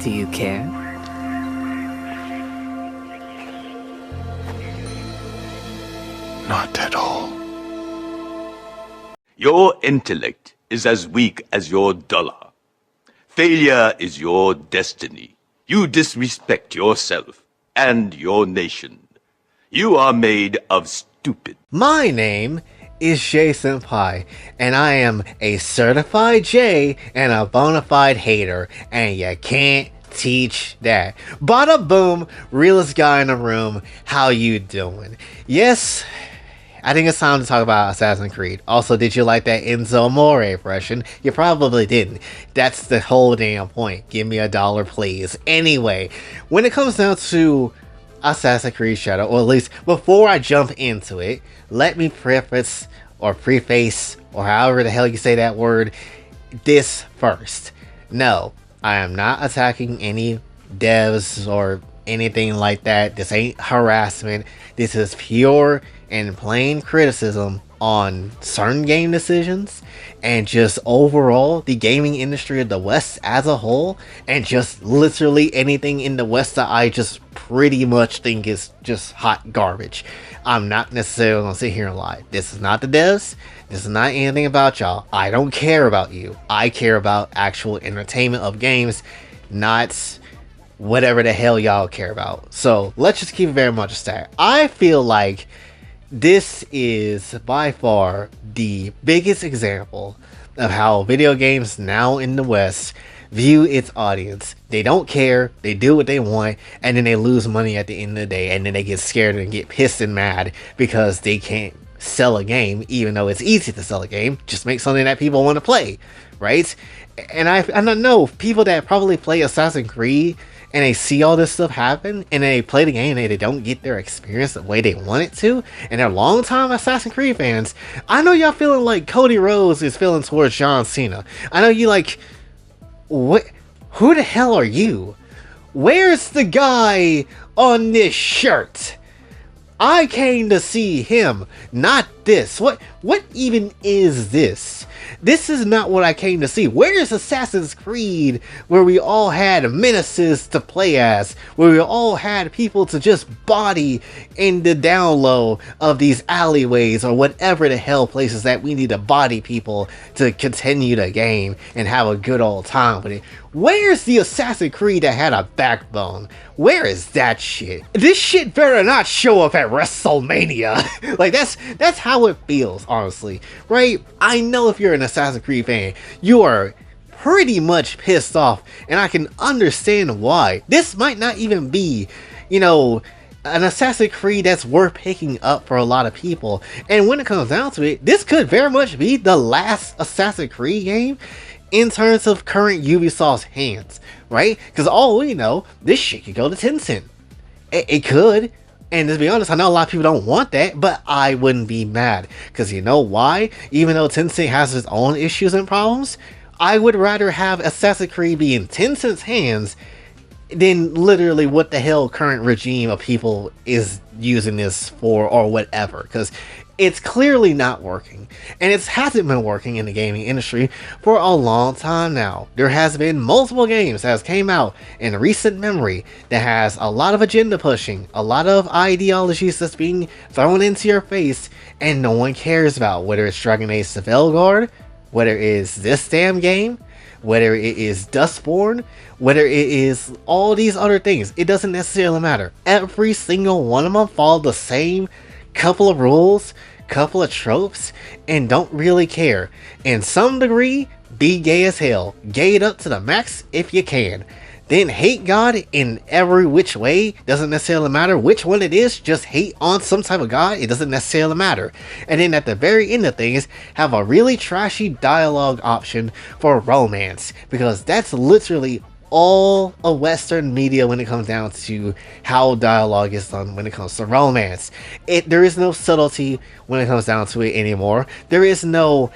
Do you care? Not at all. Your intellect is as weak as your dollar. Failure is your destiny. You disrespect yourself and your nation. You are made of stupid. My name is J Senpai, and I am a certified J and a bona fide hater, and you can't teach that. Bada boom, realest guy in the room, how you doing? Yes, I think it's time to talk about Assassin's Creed. Also, did you like that Enzo Amore impression? You probably didn't. That's the whole damn point. Give me $1, please. Anyway, when it comes down to Assassin's Creed Shadow, or at least before I jump into it, let me preface, or however the hell you say that word, this first. No, I am not attacking any devs or anything like that. This ain't harassment. This is pure and plain criticism on certain game decisions and just overall the gaming industry of the West as a whole, and just literally anything in the West that I just pretty much think is just hot garbage. I'm not necessarily gonna sit here and lie. This is not the devs. This is not anything about y'all. I don't care about you. I care about actual entertainment of games, not whatever the hell y'all care about. So let's just keep it very much a stack. I feel like this is by far the biggest example of how video games now in the West view its audience. They don't care, they do what they want, and then they lose money at the end of the day, and then they get scared and get pissed and mad because they can't sell a game, even though it's easy to sell a game. Just make something that people want to play, right? And I don't know, people that probably play Assassin's Creed and they see all this stuff happen, and they play the game and they don't get their experience the way they want it to, and they're long-time Assassin's Creed fans. I know y'all feeling like Cody Rhodes is feeling towards John Cena. I know you like, what? Who the hell are you? Where's the guy on this shirt? I came to see him, not this. What even is this? This is not what I came to see. Where is Assassin's Creed, where we all had menaces to play as, where we all had people to just body in the down low of these alleyways or whatever the hell places that we need to body people to continue the game and have a good old time with it? Where's the Assassin's Creed that had a backbone? Where is that shit? This shit better not show up at WrestleMania. Like, that's how it feels, honestly, right? I know if you're an Assassin's Creed fan, you are pretty much pissed off, and I can understand why. This might not even be, an Assassin's Creed that's worth picking up for a lot of people. And when it comes down to it, this could very much be the last Assassin's Creed game in terms of current Ubisoft's hands, right? Because all we know, this shit could go to Tencent. It could. And to be honest, I know a lot of people don't want that, but I wouldn't be mad. Because you know why? Even though Tencent has its own issues and problems, I would rather have Assassin's Creed be in Tencent's hands than literally what the hell current regime of people is using this for or whatever. Because it's clearly not working, and it hasn't been working in the gaming industry for a long time now. There has been multiple games that has came out in recent memory that has a lot of agenda pushing, a lot of ideologies that's being thrown into your face, and no one cares about, whether it's Dragon Age the Veilguard, whether it is this damn game, whether it is Dustborn, whether it is all these other things. It doesn't necessarily matter. Every single one of them follow the same couple of rules, couple of tropes, and don't really care. In some degree, be gay as hell. Gay it up to the max if you can. Then hate God in every which way. Doesn't necessarily matter which one it is. Just hate on some type of God. It doesn't necessarily matter. And then at the very end of things, have a really trashy dialogue option for romance. Because that's literally all of Western media when it comes down to how dialogue is done when it comes to romance. There is no subtlety when it comes down to it anymore. There is no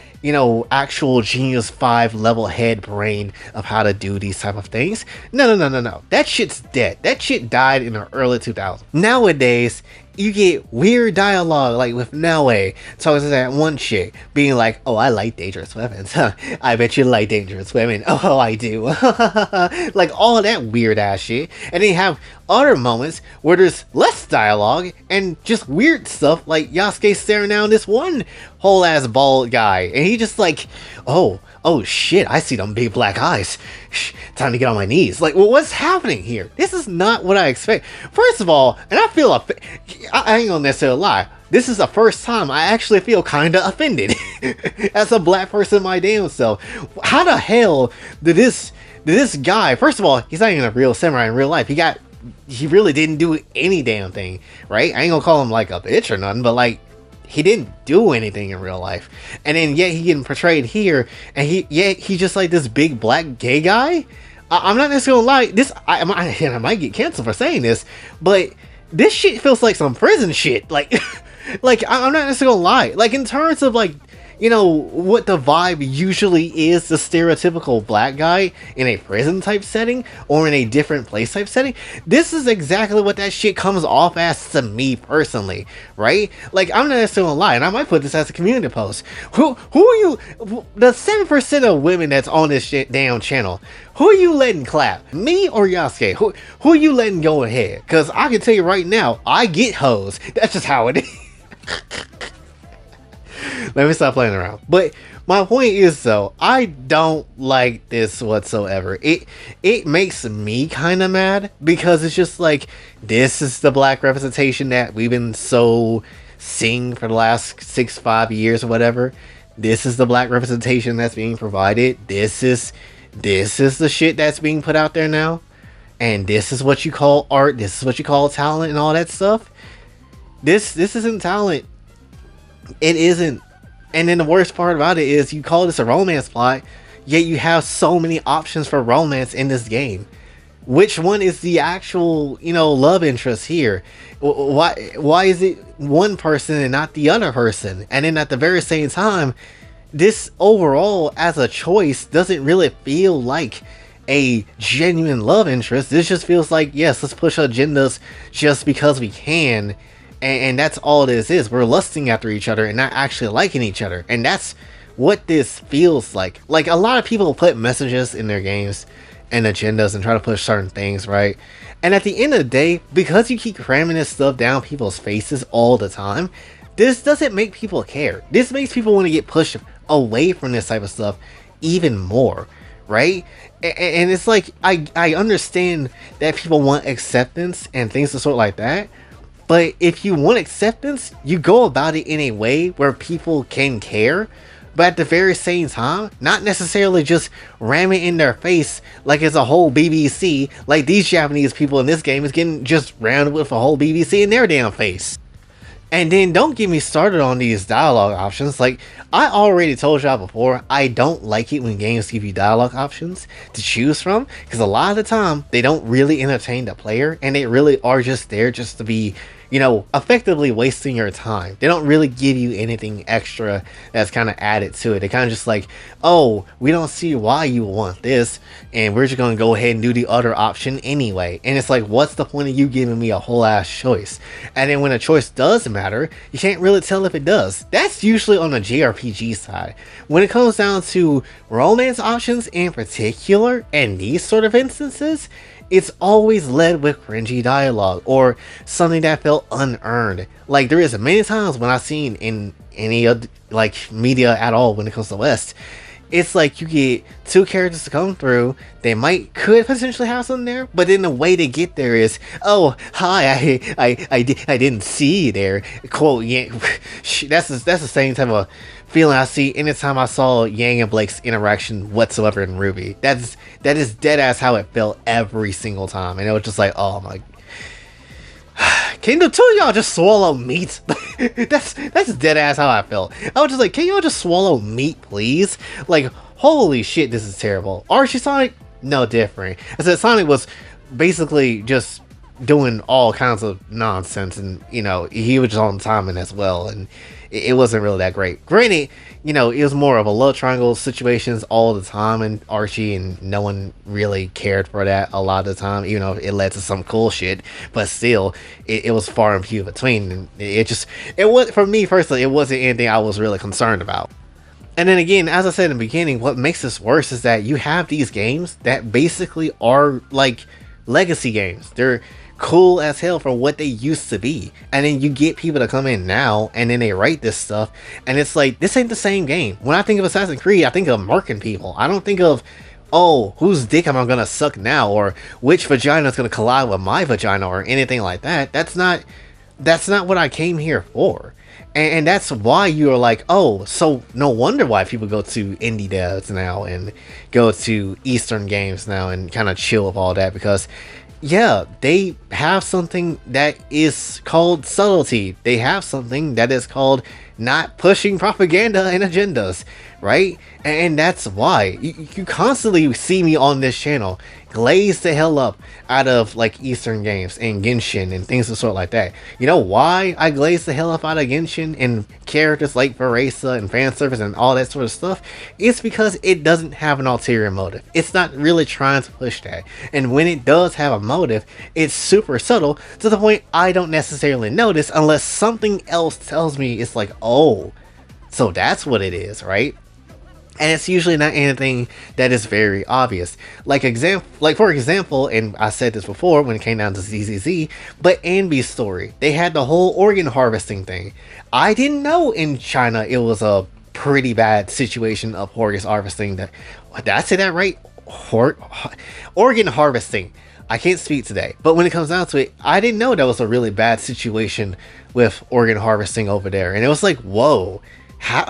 actual Genius 5 level head brain of how to do these type of things. No. That shit's dead. That shit died in the early 2000s. Nowadays, you get weird dialogue, like with Noe talking to that one chick, being like, "Oh, I like dangerous weapons. I bet you like dangerous women. Oh, I do." Like all that weird ass shit. And then you have other moments where there's less dialogue and just weird stuff, like Yasuke staring down this one whole ass bald guy, and he just like, oh shit, I see them big black eyes. Time to get on my knees. Like, well, what's happening here? This is not what I expect. First of all, and I feel I ain't gonna necessarily lie, this is the first time I actually feel kinda offended as a black person my damn self. How the hell did this guy, first of all, he's not even a real samurai in real life. He really didn't do any damn thing, right? I ain't gonna call him like a bitch or nothing, but like, he didn't do anything in real life. And then yet he getting portrayed here, and he just like this big black gay guy. I'm not necessarily gonna lie, I might get canceled for saying this, but this shit feels like some prison shit. Like, like I'm not necessarily gonna lie. Like in terms of like, what the vibe usually is, the stereotypical black guy in a prison type setting or in a different place type setting, this is exactly what that shit comes off as to me personally, right? Like, I'm not necessarily gonna lie, and I might put this as a community post. Who are you, the 7% of women that's on this damn channel, who are you letting clap? Me or Yasuke? Who are you letting go ahead? Because I can tell you right now, I get hoes. That's just how it is. Let me stop playing around. But my point is, though, I don't like this whatsoever. It makes me kind of mad because it's just like, this is the black representation that we've been so seeing for the last 5 years or whatever. This is the black representation that's being provided. This is the shit that's being put out there now. And this is what you call art. This is what you call talent and all that stuff. This isn't talent. It isn't. And then the worst part about it is you call this a romance plot, yet you have so many options for romance in this game. Which one is the actual, love interest here? Why is it one person and not the other person? And then at the very same time, this overall as a choice doesn't really feel like a genuine love interest. This just feels like, yes, let's push agendas just because we can. And that's all this is. We're lusting after each other and not actually liking each other. And that's what this feels like. Like, a lot of people put messages in their games and agendas and try to push certain things, right? And at the end of the day, because you keep cramming this stuff down people's faces all the time, this doesn't make people care. This makes people want to get pushed away from this type of stuff even more, right? And it's like, I understand that people want acceptance and things of sort like that. But if you want acceptance, you go about it in a way where people can care, but at the very same time, not necessarily just ram it in their face like it's a whole BBC, like these Japanese people in this game is getting just rammed with a whole BBC in their damn face. And then don't get me started on these dialogue options. Like, I already told y'all before, I don't like it when games give you dialogue options to choose from, because a lot of the time, they don't really entertain the player, and they really are just there just to be, effectively wasting your time. They don't really give you anything extra that's kind of added to it. They kind of just like, oh, we don't see why you want this, and we're just going to go ahead and do the other option anyway. And it's like, what's the point of you giving me a whole ass choice? And then when a choice does matter, you can't really tell if it does. That's usually on the JRPG side. When it comes down to romance options in particular, and these sort of instances, it's always led with cringy dialogue or something that felt unearned. Like, there is many times when I've seen in any of like media at all when it comes to West, it's like you get two characters to come through, they could potentially have something there, but then the way to get there is, oh, hi, I didn't see you there, quote. Yeah, that's the same type of feeling I see anytime I saw Yang and Blake's interaction whatsoever in Ruby. That is dead ass how it felt every single time, and it was just like, oh my. Can the two of y'all just swallow meat? that's dead ass how I felt. I was just like, can y'all just swallow meat, please? Like, holy shit, this is terrible. Archie Sonic, no different. I said Sonic was basically just doing all kinds of nonsense, and he was just on timing as well, and it wasn't really that great. Granted, you know, it was more of a love triangle situations all the time in Archie, and no one really cared for that a lot of the time, even though it led to some cool shit. But still, it was far and few between, and it was, for me personally, it wasn't anything I was really concerned about. And then again, as I said in the beginning, what makes this worse is that you have these games that basically are like legacy games. They're cool as hell for what they used to be. And then you get people to come in now and then they write this stuff and it's like, this ain't the same game. When I think of Assassin's Creed, I think of murking people. I don't think of, oh, whose dick am I gonna suck now, or which vagina is gonna collide with my vagina, or anything like that. That's not what I came here for. And that's why you're like, oh, so no wonder why people go to indie devs now and go to Eastern games now and kind of chill with all that, because yeah, they have something that is called subtlety. They have something that is called not pushing propaganda and agendas, right? And that's why you constantly see me on this channel glaze the hell up out of like Eastern games and Genshin and things of sort like that. You know why I glaze the hell up out of Genshin and characters like Veresa and fan service and all that sort of stuff? It's because it doesn't have an ulterior motive. It's not really trying to push that. And when it does have a motive, it's super subtle to the point I don't necessarily notice unless something else tells me. It's like, oh, so that's what it is, right? And it's usually not anything that is very obvious. Like for example, and I said this before when it came down to ZZZ, but Anby's story, they had the whole organ harvesting thing. I didn't know in China it was a pretty bad situation of organ harvesting. Did I say that right? Organ harvesting. I can't speak today, but when it comes down to it, I didn't know that was a really bad situation with organ harvesting over there. And it was like, whoa.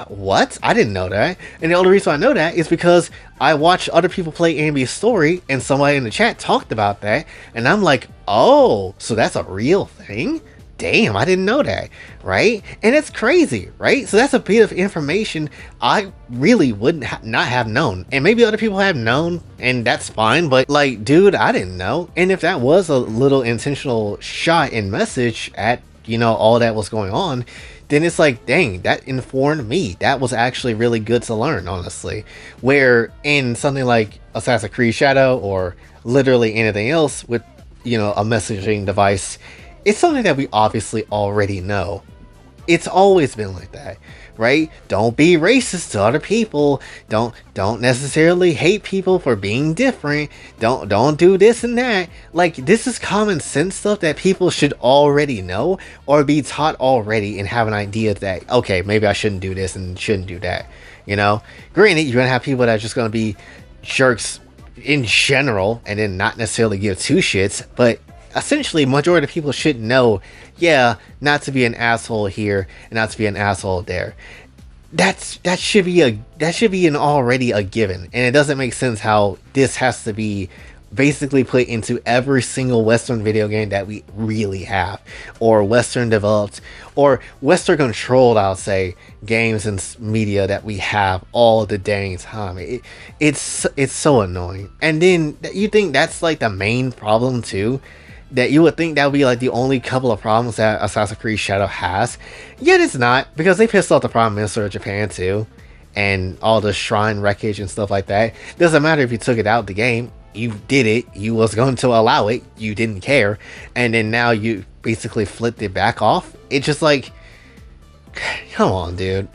What? I didn't know that. And the only reason I know that is because I watched other people play Anby's story and somebody in the chat talked about that, and I'm like, oh, so that's a real thing? Damn, I didn't know that, right? And it's crazy, right? So that's a bit of information I really wouldn't not have known, and maybe other people have known, and that's fine, but like, dude, I didn't know. And if that was a little intentional shot and message at, you know, all that was going on, then it's like, dang, that informed me. That was actually really good to learn, honestly. Where in something like Assassin's Creed Shadow or literally anything else with, you know, a messaging device, it's something that we obviously already know. It's always been like that, right? Don't be racist to other people. Don't necessarily hate people for being different. Don't do this and that. Like, this is common sense stuff that people should already know or be taught already and have an idea that, okay, maybe I shouldn't do this and shouldn't do that. You know, granted, you're gonna have people that are just gonna be jerks in general and then not necessarily give two shits, but essentially majority of people should know, yeah, not to be an asshole here and not to be an asshole there. That should be an already a given, and it doesn't make sense how this has to be basically put into every single Western video game that we really have, or Western developed or Western controlled, I'll say, games and media that we have all the dang time. It's so annoying. And then you think that's like the main problem too? That you would think that would be like the only couple of problems that Assassin's Creed Shadow has. Yet it's not, because they pissed off the Prime Minister of Japan too, and all the shrine wreckage and stuff like that. Doesn't matter if you took it out of the game, you did it, you was going to allow it, you didn't care, and then now you basically flipped it back off. It's just like, come on, dude.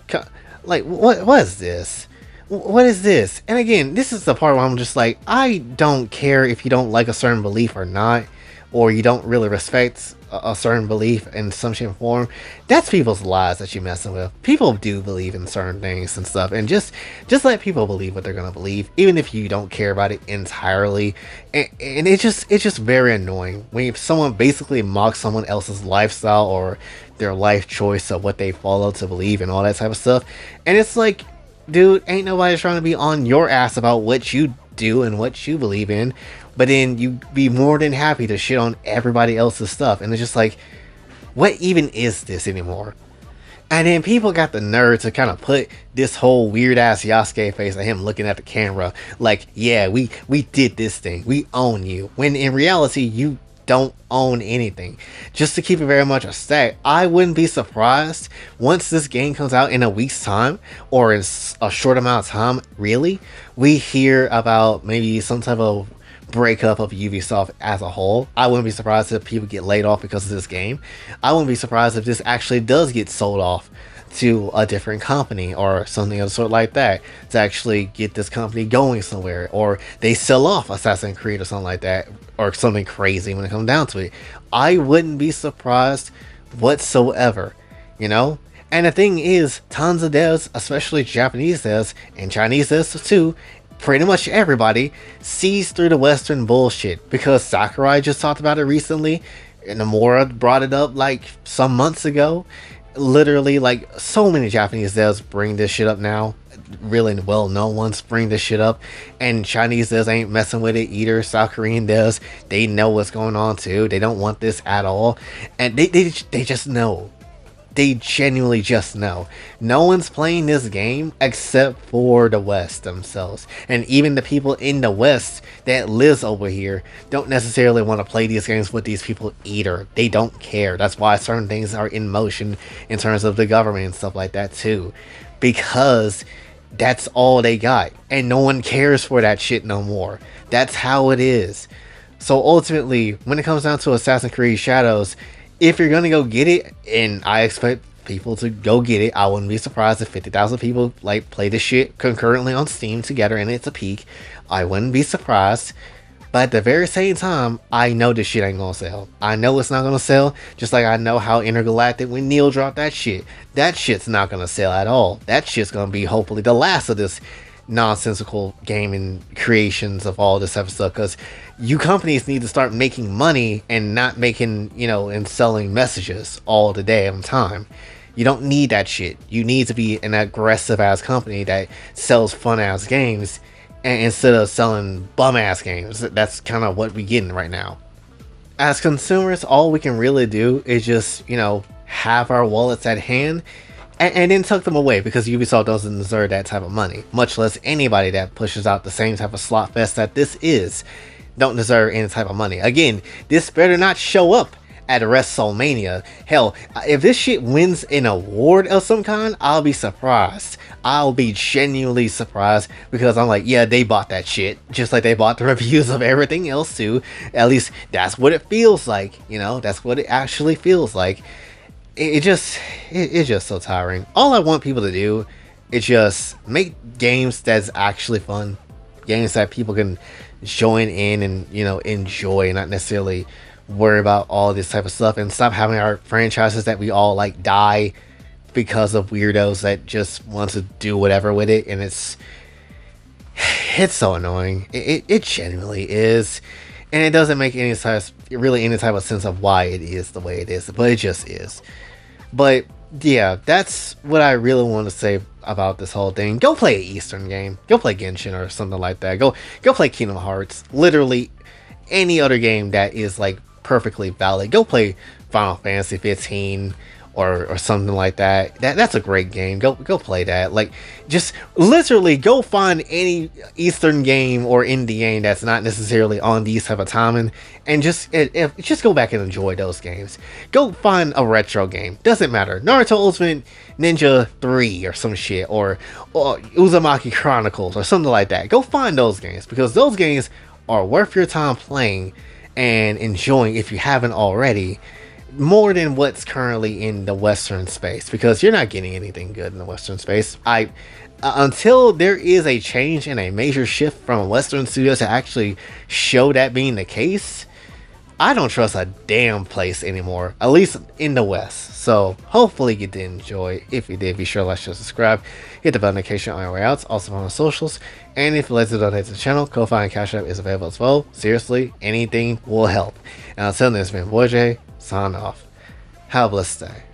Like, what is this? What is this? And again, this is the part where I'm just like, I don't care if you don't like a certain belief or not, or you don't really respect a certain belief in some shape or form. That's people's lives that you're messing with. People do believe in certain things and stuff, and just let people believe what they're gonna believe, even if you don't care about it entirely. And it's just very annoying when someone basically mocks someone else's lifestyle or their life choice of what they follow to believe and all that type of stuff. And it's like, dude, ain't nobody trying to be on your ass about what you do and what you believe in, but then you be more than happy to shit on everybody else's stuff. And it's just like, what even is this anymore? And then people got the nerve to kind of put this whole weird ass Yasuke face at him looking at the camera like, yeah, we did this thing, we own you, when in reality you don't own anything. Just to keep it very much a stack, I wouldn't be surprised once this game comes out in a week's time or in a short amount of time, really, we hear about maybe some type of breakup of Ubisoft as a whole. I wouldn't be surprised if people get laid off because of this game. I wouldn't be surprised if this actually does get sold off to a different company or something of the sort like that to actually get this company going somewhere, or they sell off Assassin's Creed or something like that, or something crazy when it comes down to it. I wouldn't be surprised whatsoever, you know? And the thing is, tons of devs, especially Japanese devs and Chinese devs too, pretty much everybody sees through the Western bullshit, because Sakurai just talked about it recently, and Nomura brought it up like some months ago. Literally, like, so many Japanese devs bring this shit up now. Really well-known ones bring this shit up, and Chinese devs ain't messing with it either. South Korean devs, they know what's going on too. They don't want this at all, and they just know. They genuinely just know. No one's playing this game except for the West themselves. And even the people in the West that lives over here don't necessarily want to play these games with these people either. They don't care. That's why certain things are in motion in terms of the government and stuff like that too. Because that's all they got. And no one cares for that shit no more. That's how it is. So ultimately, when it comes down to Assassin's Creed Shadows, if you're gonna go get it, and I expect people to go get it, I wouldn't be surprised if 50,000 people like play this shit concurrently on Steam together and it's a peak. I wouldn't be surprised. But at the very same time, I know this shit ain't gonna sell. I know it's not gonna sell, just like I know how Intergalactic, when Neil dropped that shit's not gonna sell at all. That shit's gonna be hopefully the last of this nonsensical gaming creations of all this type of stuff, because you companies need to start making money and not making, and selling messages all the damn time. You don't need that shit. You need to be an aggressive ass company that sells fun ass games, and instead of selling bum ass games. That's kind of what we're getting right now. As consumers, all we can really do is just, have our wallets at hand and then tuck them away, because Ubisoft doesn't deserve that type of money, much less anybody that pushes out the same type of slot fest that this is don't deserve any type of money. Again, this better not show up at WrestleMania. Hell, if this shit wins an award of some kind, I'll be surprised. I'll be genuinely surprised, because I'm like, yeah, they bought that shit, just like they bought the reviews of everything else too. At least that's what it feels like, that's what it actually feels like. It's just so tiring. All I want people to do is just make games that's actually fun, games that people can join in and enjoy, and not necessarily worry about all this type of stuff, and stop having our franchises that we all like die because of weirdos that just want to do whatever with it. And it's so annoying. It genuinely is, and it doesn't make any type of sense of why it is the way it is, but it just is. But yeah, that's what I really want to say about this whole thing. Go play an Eastern game. Go play Genshin or something like that. Go play Kingdom Hearts. Literally any other game that is like perfectly valid. Go play Final Fantasy 15 or something like that. That's a great game. Go play that. Like, just literally go find any Eastern game or indie game that's not necessarily on these type of timing, and just go back and enjoy those games. Go find a retro game. Doesn't matter. Naruto Ultimate Ninja 3 or some shit, or Uzumaki Chronicles or something like that. Go find those games, because those games are worth your time playing and enjoying, if you haven't already, more than what's currently in the Western space, because you're not getting anything good in the Western space. Until there is a change and a major shift from Western studios to actually show that being the case, I don't trust a damn place anymore, at least in the West. So hopefully you did enjoy. If you did, be sure to like, share, subscribe, hit the bell notification on your way out, also on the socials, and if you'd like to donate to the channel, Kofi and Cash App is available as well. Seriously, anything will help. And until then, it's been Boy J, sign off. Have a blessed day.